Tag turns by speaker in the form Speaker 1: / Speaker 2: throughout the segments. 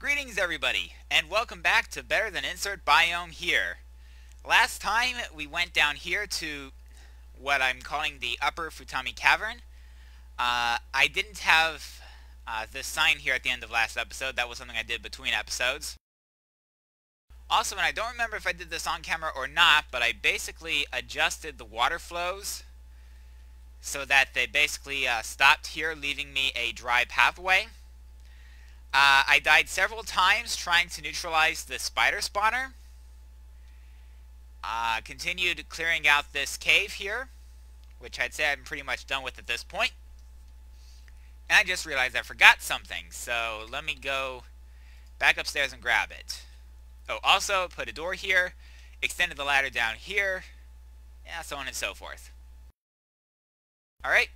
Speaker 1: Greetings everybody, and welcome back to Better Than Insert Biome here. Last time we went down here to what I'm calling the Upper Futami Cavern. I didn't have this sign here at the end of last episode. That was something I did between episodes. Also, and I don't remember if I did this on camera or not, but I basically adjusted the water flows so that they basically stopped here, leaving me a dry pathway. I died several times trying to neutralize the spider spawner. Continued clearing out this cave here, which I'd say I'm pretty much done with at this point. And I just realized I forgot something, so let me go back upstairs and grab it. Oh, also put a door here, extended the ladder down here, yeah, so on and so forth. Alright.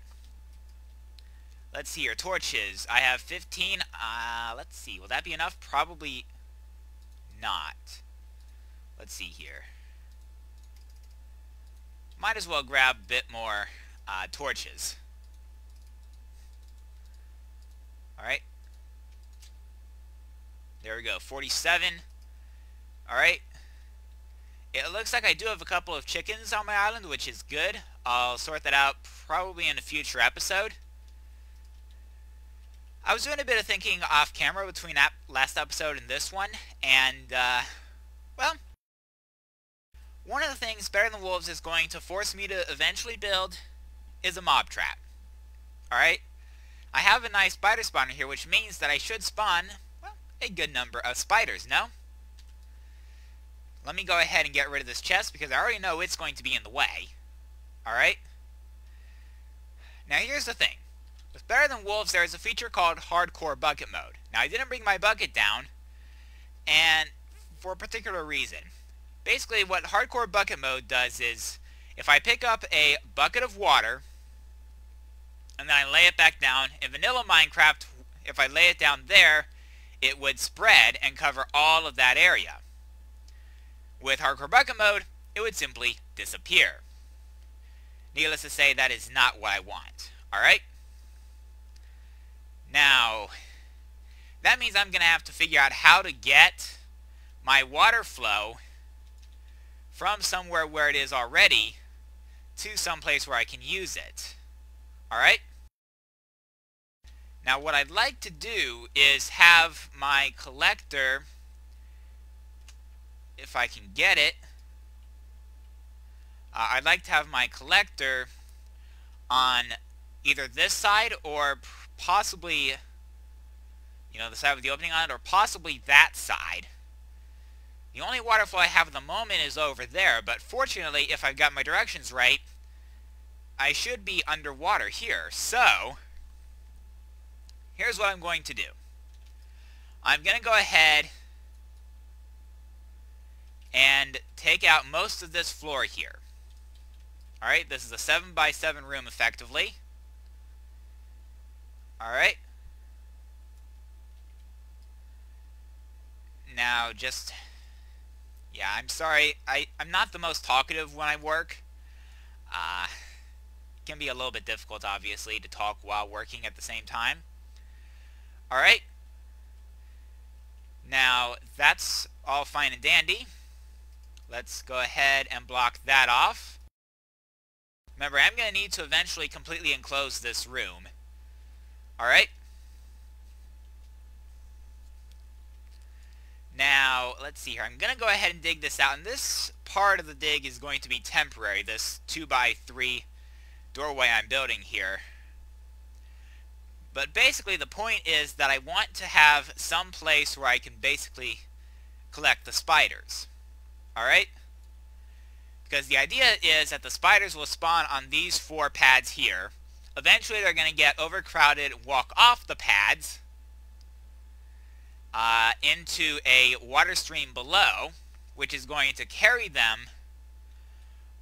Speaker 1: Let's see here, torches. I have 15. Let's see, will that be enough? Probably not. Let's see here. Might as well grab a bit more torches. Alright. There we go, 47. Alright. It looks like I do have a couple of chickens on my island, which is good. I'll sort that out probably in a future episode. I was doing a bit of thinking off camera between that last episode and this one, and, well, one of the things Better Than Wolves is going to force me to eventually build is a mob trap. Alright? I have a nice spider spawner here, which means that I should spawn, well, a good number of spiders, no? Let me go ahead and get rid of this chest, because I already know it's going to be in the way. Alright? Now here's the thing. With Better Than Wolves, there is a feature called Hardcore Bucket Mode. Now, I didn't bring my bucket down, and for a particular reason. Basically, what Hardcore Bucket Mode does is, if I pick up a bucket of water, and then I lay it back down, in vanilla Minecraft, if I lay it down there, it would spread and cover all of that area. With Hardcore Bucket Mode, it would simply disappear. Needless to say, that is not what I want. Alright? Now, that means I'm going to have to figure out how to get my water flow from somewhere where it is already to someplace where I can use it. Alright? Now, what I'd like to do is have my collector, if I can get it, I'd like to have my collector on either this side or possibly, you know, the side with the opening on it, or possibly that side. The only water flow I have at the moment is over there, but fortunately, if I've got my directions right, I should be underwater here. So, here's what I'm going to do. I'm going to go ahead and take out most of this floor here. Alright, this is a 7x7 room effectively. Alright. Now, just... yeah, I'm sorry. I'm not the most talkative when I work. It can be a little bit difficult, obviously, to talk while working at the same time. Alright. Now, that's all fine and dandy. Let's go ahead and block that off. Remember, I'm going to need to eventually completely enclose this room. Alright. Now, let's see here. I'm going to go ahead and dig this out. And this part of the dig is going to be temporary. This 2x3 doorway I'm building here. But basically, the point is that I want to have some place where I can basically collect the spiders. Alright? Because the idea is that the spiders will spawn on these 4 pads here. Eventually, they're going to get overcrowded, walk off the pads into a water stream below, which is going to carry them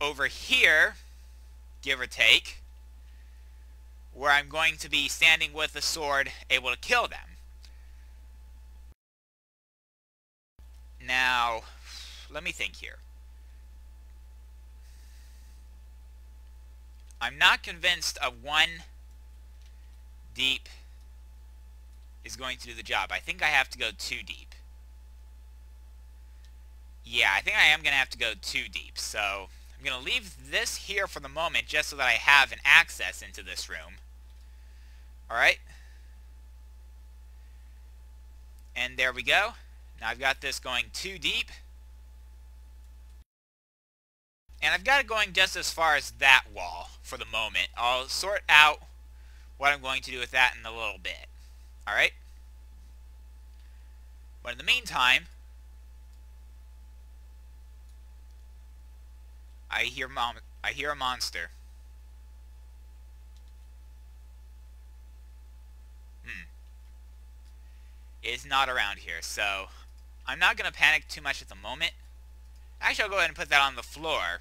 Speaker 1: over here, give or take, where I'm going to be standing with a sword, able to kill them. Now, let me think here. I'm not convinced of one deep is going to do the job. I think I have to go too deep. Yeah, I think I am going to have to go too deep. So I'm going to leave this here for the moment just so that I have an access into this room. Alright. And there we go. Now I've got this going too deep. And I've got it going just as far as that wall for the moment. I'll sort out what I'm going to do with that in a little bit. Alright? But in the meantime, I hear a monster. It's not around here, so I'm not going to panic too much at the moment. Actually, I'll go ahead and put that on the floor.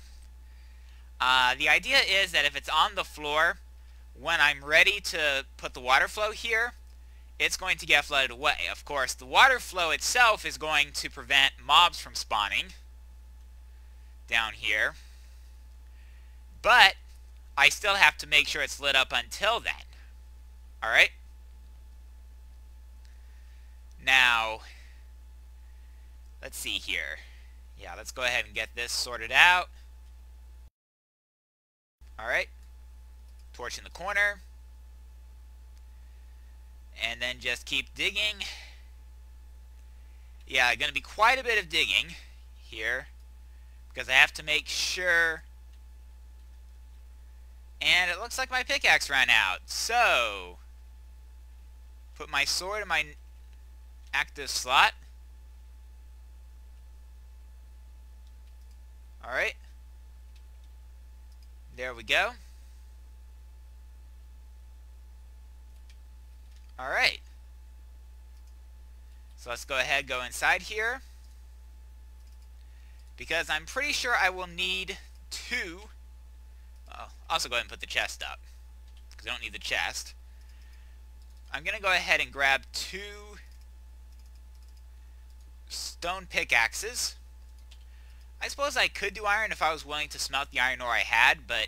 Speaker 1: The idea is that if it's on the floor, when I'm ready to put the water flow here, it's going to get flooded away. Of course, the water flow itself is going to prevent mobs from spawning down here. But I still have to make sure it's lit up until then. Alright? Now, let's see here. Yeah, let's go ahead and get this sorted out. Alright. Torch in the corner. And then just keep digging. Yeah, going to be quite a bit of digging here, because I have to make sure. And it looks like my pickaxe ran out. So, put my sword in my active slot. Alright. There we go. Alright. So let's go ahead and go inside here, because I'm pretty sure I will need two. I'll also go ahead and put the chest up, because I don't need the chest. I'm going to go ahead and grab 2 stone pickaxes. I suppose I could do iron if I was willing to smelt the iron ore I had, but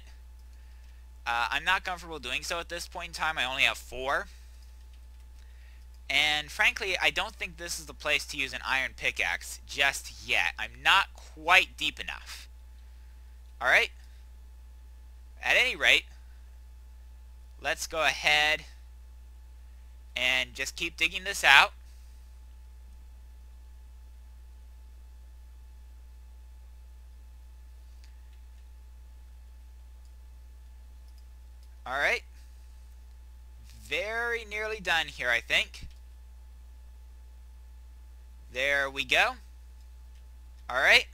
Speaker 1: I'm not comfortable doing so at this point in time. I only have 4. And frankly, I don't think this is the place to use an iron pickaxe just yet. I'm not quite deep enough. Alright? At any rate, let's go ahead and just keep digging this out. Alright. Very nearly done here, I think. There we go. Alright.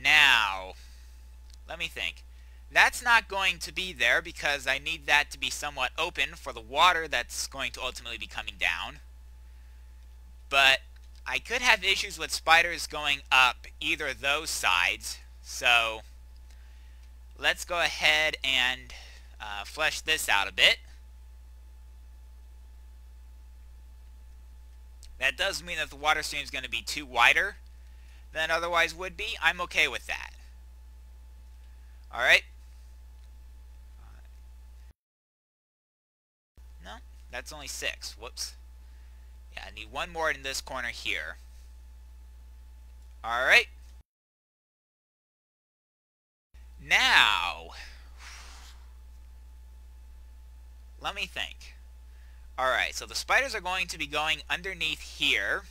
Speaker 1: Now, let me think. That's not going to be there because I need that to be somewhat open for the water that's going to ultimately be coming down. But I could have issues with spiders going up either of those sides. So let's go ahead and flesh this out a bit. That does mean that the water stream is going to be too wider than it otherwise would be. I'm okay with that. Alright. No, that's only 6. Whoops. Yeah, I need 1 more in this corner here. Alright. Now, let me think. Alright, so the spiders are going to be going underneath here.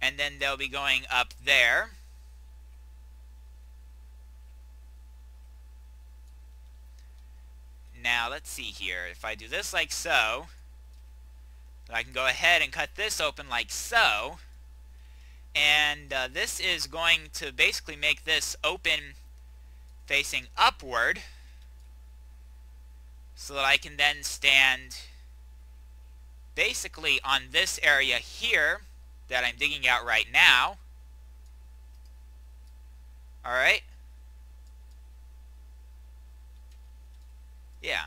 Speaker 1: And then they'll be going up there. Now, let's see here. If I do this like so, I can go ahead and cut this open like so. And this is going to basically make this open facing upward, so that I can then stand basically on this area here that I'm digging out right now. Alright. Yeah.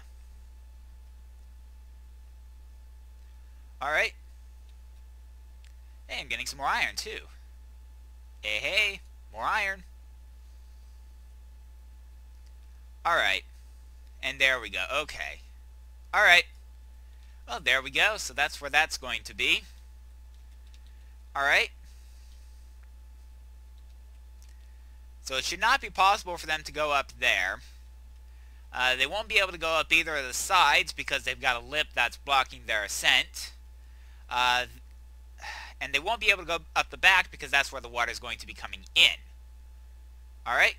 Speaker 1: Alright. Hey, I'm getting some more iron too. Hey, hey, more iron. Alright. And there we go. Okay. Alright. Well, there we go. So that's where that's going to be. Alright. So it should not be possible for them to go up there. They won't be able to go up either of the sides because they've got a lip that's blocking their ascent. And they won't be able to go up the back because that's where the water is going to be coming in. Alright?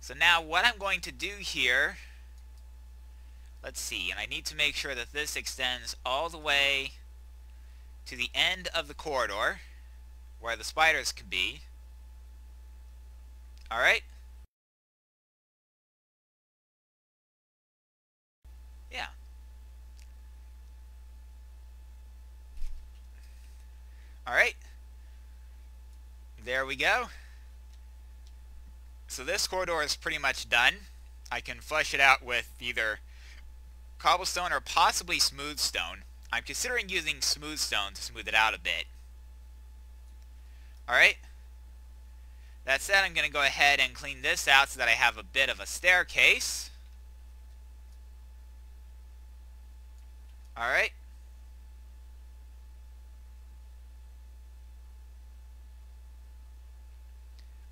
Speaker 1: So now what I'm going to do here, let's see, and I need to make sure that this extends all the way to the end of the corridor where the spiders could be. Alright? Yeah. Alright. There we go. So this corridor is pretty much done. I can flush it out with either cobblestone or possibly smooth stone. I'm considering using smooth stone to smooth it out a bit. Alright. That said, I'm going to go ahead and clean this out so that I have a bit of a staircase. Alright.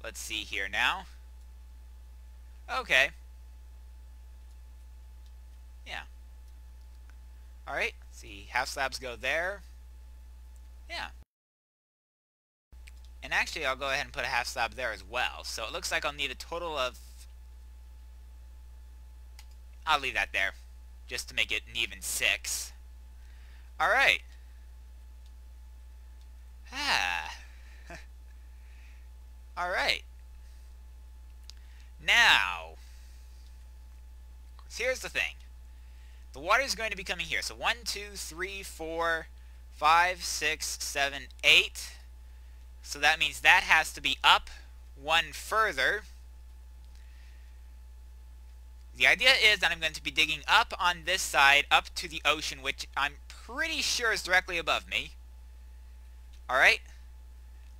Speaker 1: Let's see here now. Okay. Yeah. Alright, see, half slabs go there. Yeah. And actually, I'll go ahead and put a half slab there as well. So it looks like I'll need a total of... I'll leave that there, just to make it an even 6. Alright. Alright. Now, here's the thing. The water is going to be coming here. So 1, 2, 3, 4, 5, 6, 7, 8. So that means that has to be up one further. The idea is that I'm going to be digging up on this side, up to the ocean, which I'm pretty sure is directly above me. Alright?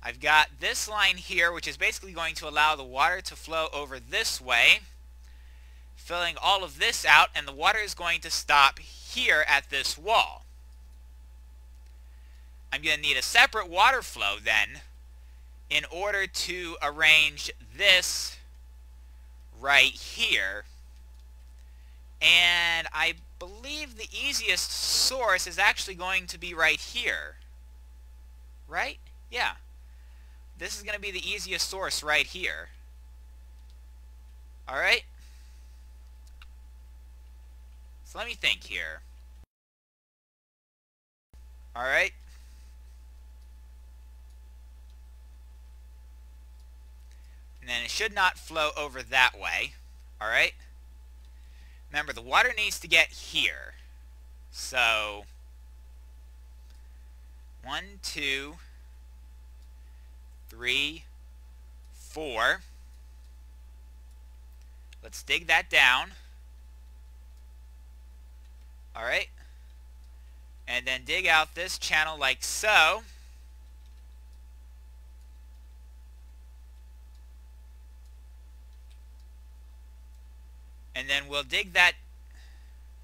Speaker 1: I've got this line here, which is basically going to allow the water to flow over this way, filling all of this out, and the water is going to stop here at this wall. I'm going to need a separate water flow then in order to arrange this right here. And I believe the easiest source is actually going to be right here. Right? Yeah. This is going to be the easiest source right here. Alright? So let me think here. Alright? And then it should not flow over that way. Alright? Remember, the water needs to get here. So 1, 2, 3, 4. Let's dig that down. Alright. And then dig out this channel like so. And then we'll dig that...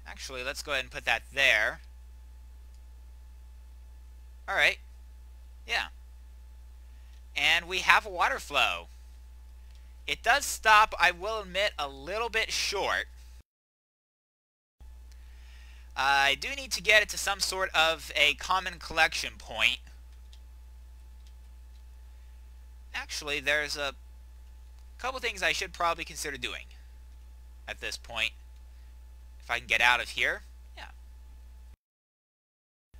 Speaker 1: Actually, let's go ahead and put that there. Alright. Yeah. And we have a water flow. It does stop, I will admit, a little bit short. I do need to get it to some sort of a common collection point. Actually, there's a couple things I should probably consider doing at this point. If I can get out of here. Yeah.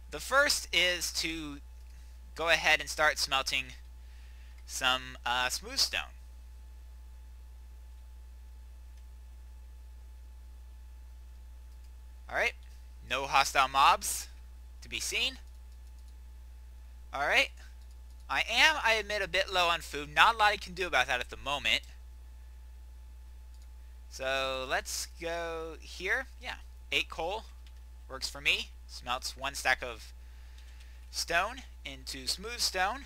Speaker 1: The first is to go ahead and start smelting some smooth stone. Alright. No hostile mobs to be seen. Alright. I admit, a bit low on food. Not a lot I can do about that at the moment. So let's go here. Yeah. 8 coal works for me. Smelts 1 stack of stone into smooth stone.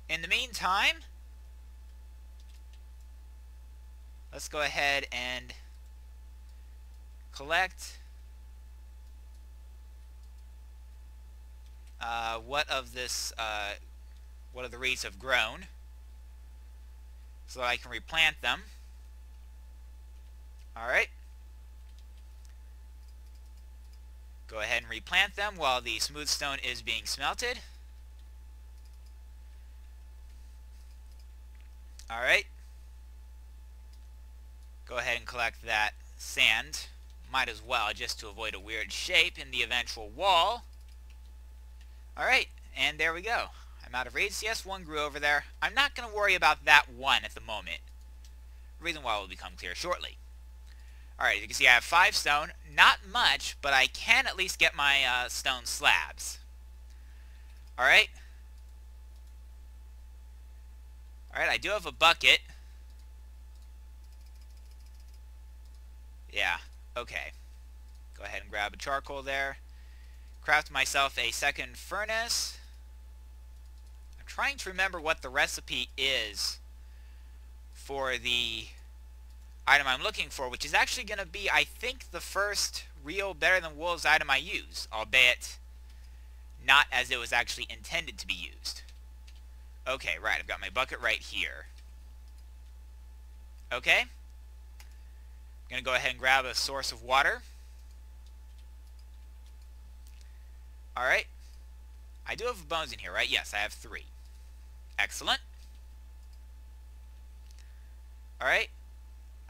Speaker 1: In the meantime, let's go ahead and collect what of the reeds have grown, so that I can replant them. Alright. Go ahead and replant them while the smooth stone is being smelted. Alright. Go ahead and collect that sand. Might as well, just to avoid a weird shape in the eventual wall. Alright, and there we go. I'm out of reeds. Yes, one grew over there. I'm not going to worry about that one at the moment. The reason why will become clear shortly. Alright, as you can see I have 5 stone. Not much, but I can at least get my stone slabs. Alright. Alright, I do have a bucket. Yeah, okay. Go ahead and grab a charcoal there. Craft myself a second furnace. I'm trying to remember what the recipe is for the item I'm looking for, which is actually going to be, I think, the first real Better Than Wolves item I use, albeit not as it was actually intended to be used. Okay, right, I've got my bucket right here. Okay. I'm going to go ahead and grab a source of water. Alright. I do have bones in here, right? Yes, I have 3. Excellent. Alright.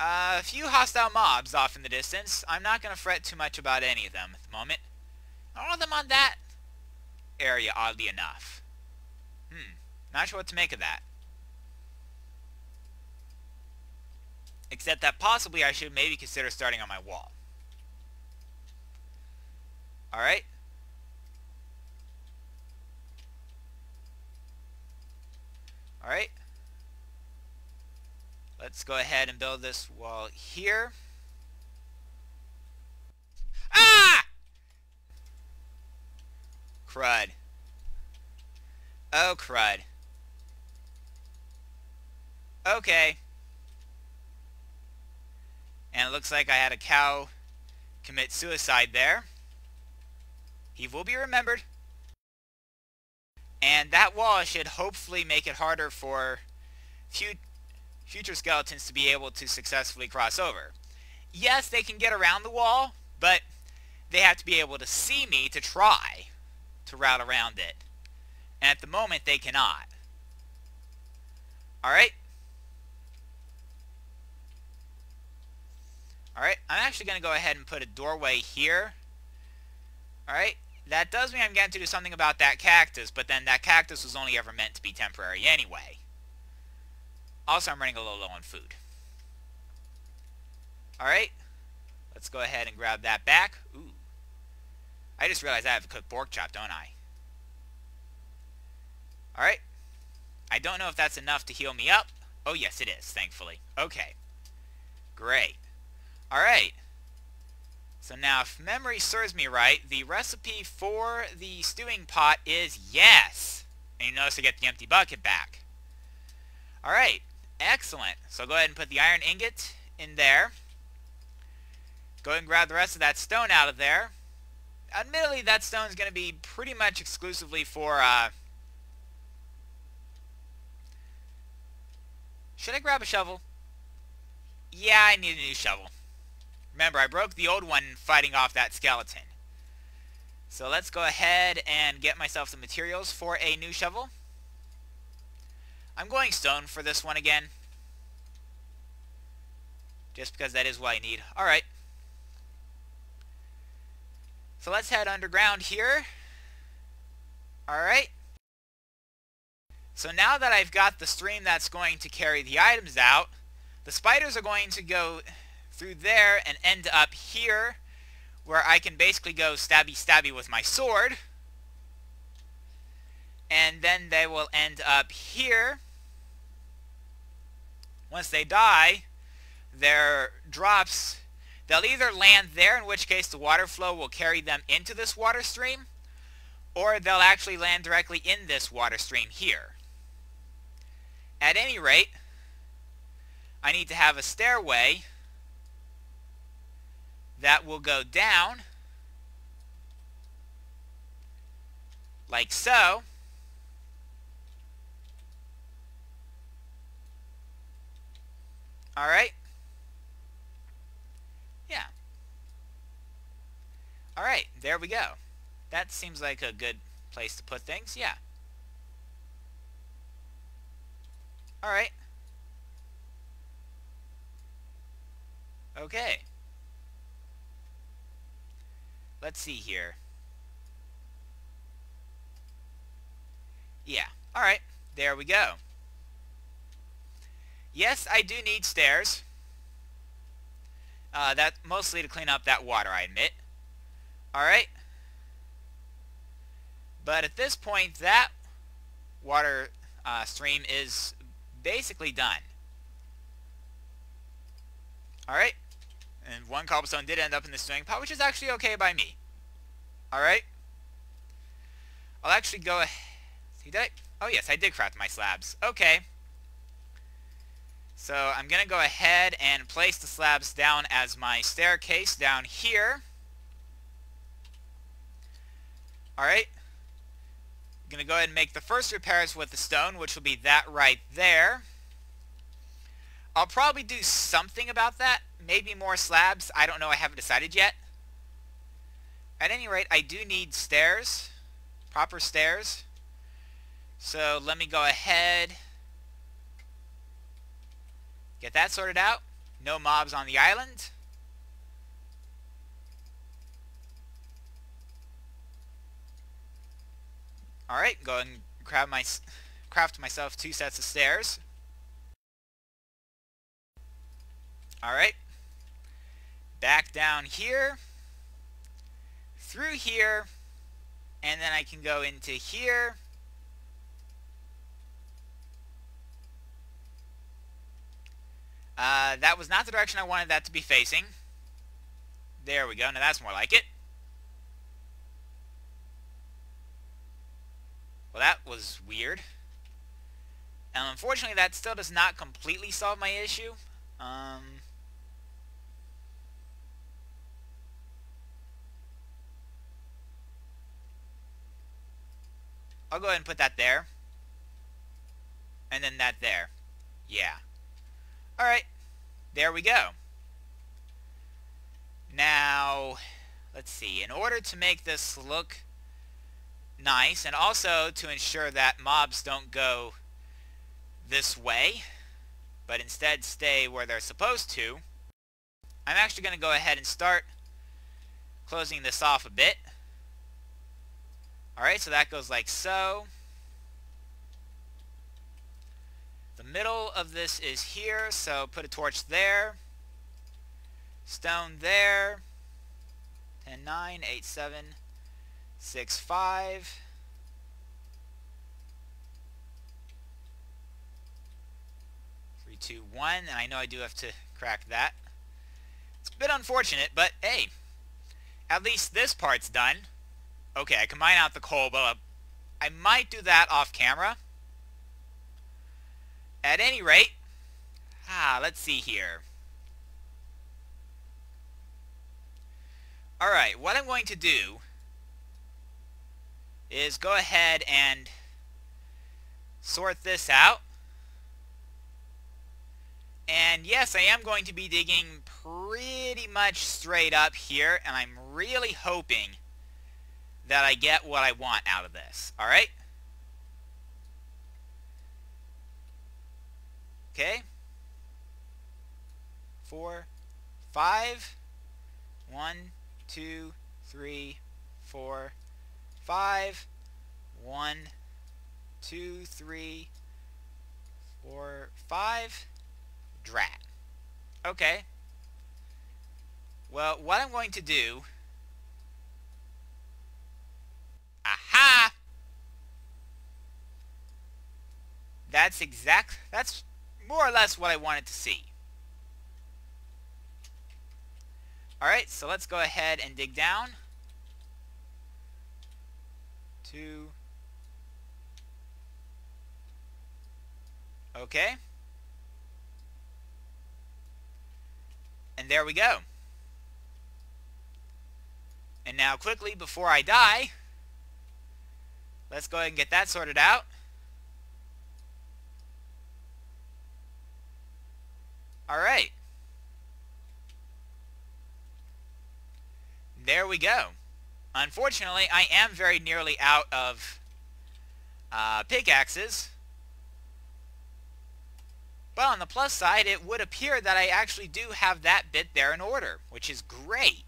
Speaker 1: A few hostile mobs off in the distance. I'm not going to fret too much about any of them at the moment. All of them on that area, oddly enough. Not sure what to make of that. Except that possibly I should maybe consider starting on my wall. Alright. Alright. Let's go ahead and build this wall here. Ah! Crud. Oh, crud. Okay. And it looks like I had a cow commit suicide there. He will be remembered. And that wall should hopefully make it harder for future skeletons to be able to successfully cross over. Yes, they can get around the wall, but they have to be able to see me to try to route around it. And at the moment, they cannot. Alright? Alright, I'm actually going to go ahead and put a doorway here. Alright? That does mean I'm getting to do something about that cactus, but then that cactus was only ever meant to be temporary anyway. Also, I'm running a little low on food. Alright. Let's go ahead and grab that back. Ooh. I just realized I have to cook pork chop, don't I? Alright. I don't know if that's enough to heal me up. Oh, yes, it is, thankfully. Okay. Great. Alright. So now, if memory serves me right, the recipe for the stewing pot is yes. And you notice I get the empty bucket back. Alright. Excellent. So go ahead and put the iron ingot in there. Go ahead and grab the rest of that stone out of there. Admittedly, that stone is going to be pretty much exclusively for, should I grab a shovel? Yeah, I need a new shovel. Remember, I broke the old one fighting off that skeleton. So let's go ahead and get myself some materials for a new shovel. I'm going stone for this one again. Just because that is what I need. Alright. So let's head underground here. Alright. So now that I've got the stream that's going to carry the items out, the spiders are going to go through there and end up here, where I can basically go stabby stabby with my sword. And then they will end up here. Once they die, their drops, they'll either land there, in which case the water flow will carry them into this water stream, or they'll actually land directly in this water stream here. At any rate, I need to have a stairway that will go down like so. Alright? Yeah. Alright, there we go. That seems like a good place to put things, yeah. Alright. Okay. Let's see here. Yeah. Alright. There we go. Yes, I do need stairs. That mostly to clean up that water, I admit. Alright. But at this point, that water stream is basically done. Alright. And one cobblestone did end up in the swimming pot, which is actually okay by me. Alright. I'll actually go ahead. See, did I? Oh, yes, I did craft my slabs. Okay. So I'm going to go ahead and place the slabs down as my staircase down here. Alright. I'm going to go ahead and make the first repairs with the stone, which will be that right there. I'll probably do something about that. Maybe more slabs. I don't know. I haven't decided yet. At any rate, I do need stairs. Proper stairs. So let me go ahead. Get that sorted out. No mobs on the island. Alright, go and craft myself 2 sets of stairs. Alright. Back down here. Through here. And then I can go into here. That was not the direction I wanted that to be facing. There we go. Now that's more like it. Well, that was weird. And unfortunately, that still does not completely solve my issue. I'll go ahead and put that there. And then that there. Yeah. Alright. There we go. Now, let's see. In order to make this look nice, and also to ensure that mobs don't go this way, but instead stay where they're supposed to, I'm actually going to go ahead and start closing this off a bit. Alright, so that goes like so. The middle of this is here, so put a torch there. Stone there. 10, 9, 8, 7, 6, 5. Three, 2, 1, and I know I do have to crack that. It's a bit unfortunate, but hey, at least this part's done. Okay, I can mine out the coal, but I might do that off camera. At any rate, let's see here. Alright, what I'm going to do is go ahead and sort this out. And yes, I am going to be digging pretty much straight up here, and I'm really hoping that I get what I want out of this. Alright? Okay. 4, 5. 1, 2, 3, 4, 5. 1, 2, 3, 4, 5. Drat. Okay. Well, what I'm going to do... Aha! That's more or less what I wanted to see. Alright, so let's go ahead and dig down. 2. Okay. And there we go. And now quickly, before I die, let's go ahead and get that sorted out. Alright. There we go. Unfortunately, I am very nearly out of pickaxes. But on the plus side, it would appear that I actually do have that bit there in order, which is great.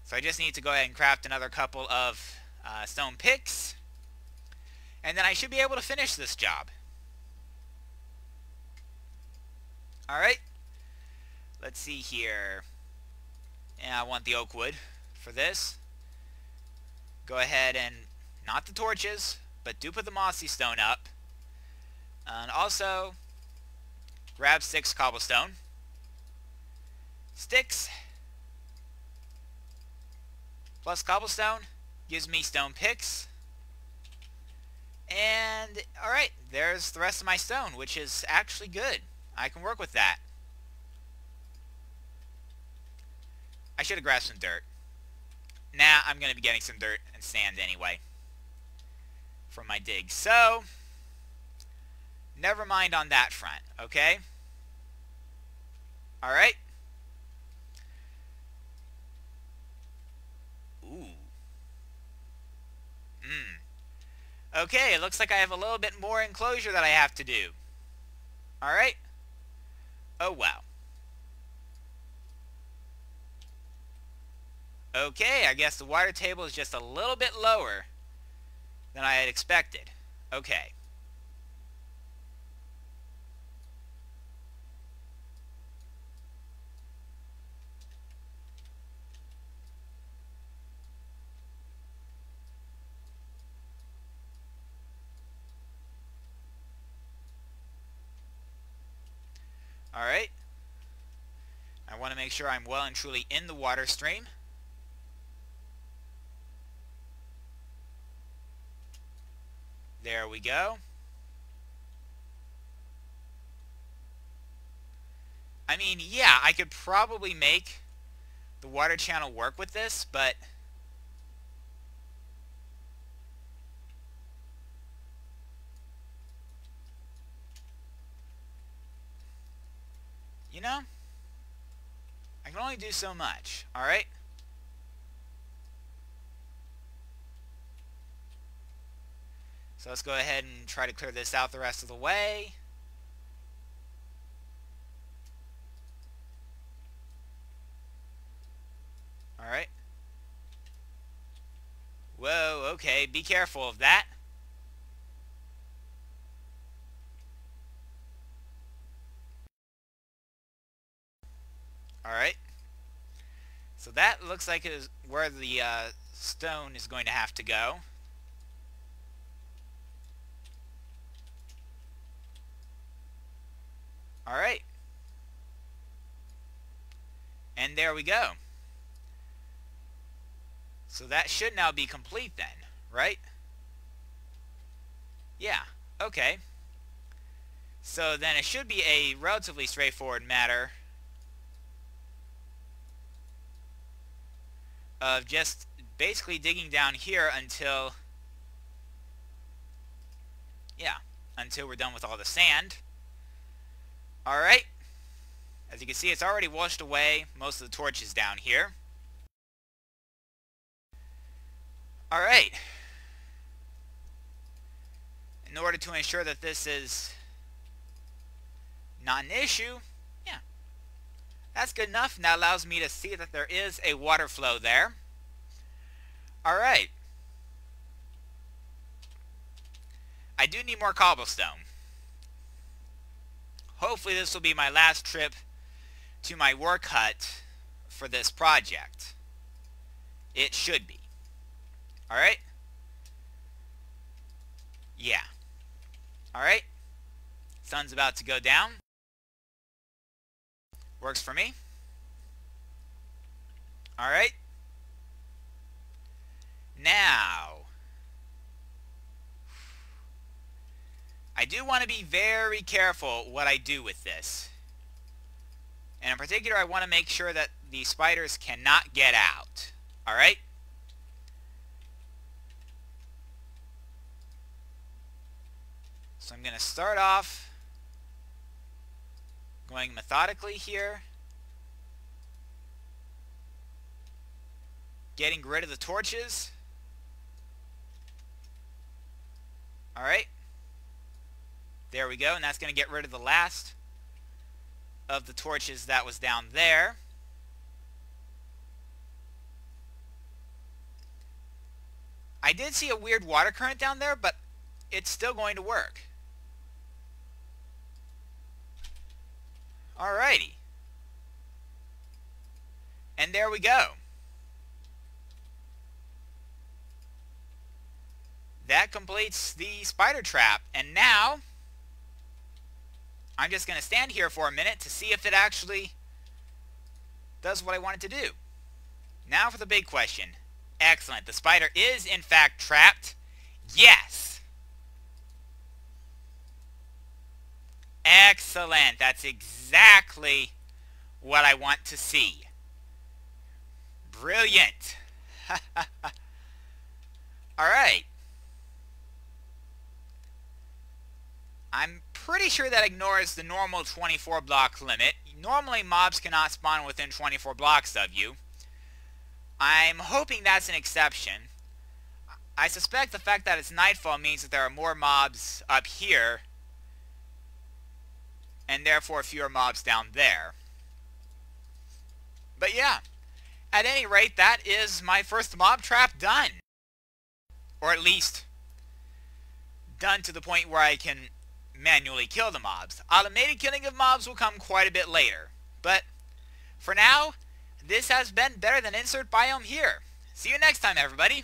Speaker 1: So I just need to go ahead and craft another couple of stone picks, and then I should be able to finish this job. Alright, let's see here. Yeah, I want the oak wood for this. Go ahead and, not the torches, but do put the mossy stone up. And also, grab 6 cobblestone. Sticks plus cobblestone gives me stone picks. And, alright, there's the rest of my stone, which is actually good. I can work with that. I should have grabbed some dirt. Nah, I'm going to be getting some dirt and sand anyway from my dig. So, never mind on that front, okay? Alright. Ooh. Okay, it looks like I have a little bit more enclosure that I have to do. Alright. Oh, wow. Okay, I guess the water table is just a little bit lower than I had expected. Okay. Alright. I want to make sure I'm well and truly in the water stream. There we go. I mean, yeah, I could probably make the water channel work with this, but you know, I can only do so much, alright? So let's go ahead and try to clear this out the rest of the way. Alright. Whoa, okay, be careful of that. Alright. So that looks like is where the stone is going to have to go. Alright. And there we go. So that should now be complete then, right? Yeah, okay. So then it should be a relatively straightforward matter of just basically digging down here until, yeah, until we're done with all the sand. Alright. As you can see, it's already washed away most of the torches down here. Alright. In order to ensure that this is not an issue, yeah, that's good enough. And that allows me to see that there is a water flow there. Alright. I do need more cobblestone. Hopefully this will be my last trip to my work hut for this project. It should be. Alright? Yeah. Alright? Sun's about to go down. Works for me. Alright? Now, I do want to be very careful what I do with this. And in particular, I want to make sure that the spiders cannot get out. Alright? So I'm going to start off going methodically here. Getting rid of the torches. Alright. There we go, and that's going to get rid of the last of the torches that was down there. I did see a weird water current down there, but it's still going to work. Alrighty. And there we go. That completes the spider trap. And now, I'm just going to stand here for a minute to see if it actually does what I want it to do. Now for the big question. Excellent. The spider is, in fact, trapped. Yes. Excellent. That's exactly what I want to see. Brilliant. Alright. I'm pretty sure that ignores the normal 24 block limit. Normally mobs cannot spawn within 24 blocks of you. I'm hoping that's an exception. I suspect the fact that it's nightfall means that there are more mobs up here, and therefore fewer mobs down there. But yeah, at any rate, that is my first mob trap done. Or at least, done to the point where I can manually kill the mobs. Automated killing of mobs will come quite a bit later. But, for now, this has been Better Than Insert Biome here. See you next time, everybody.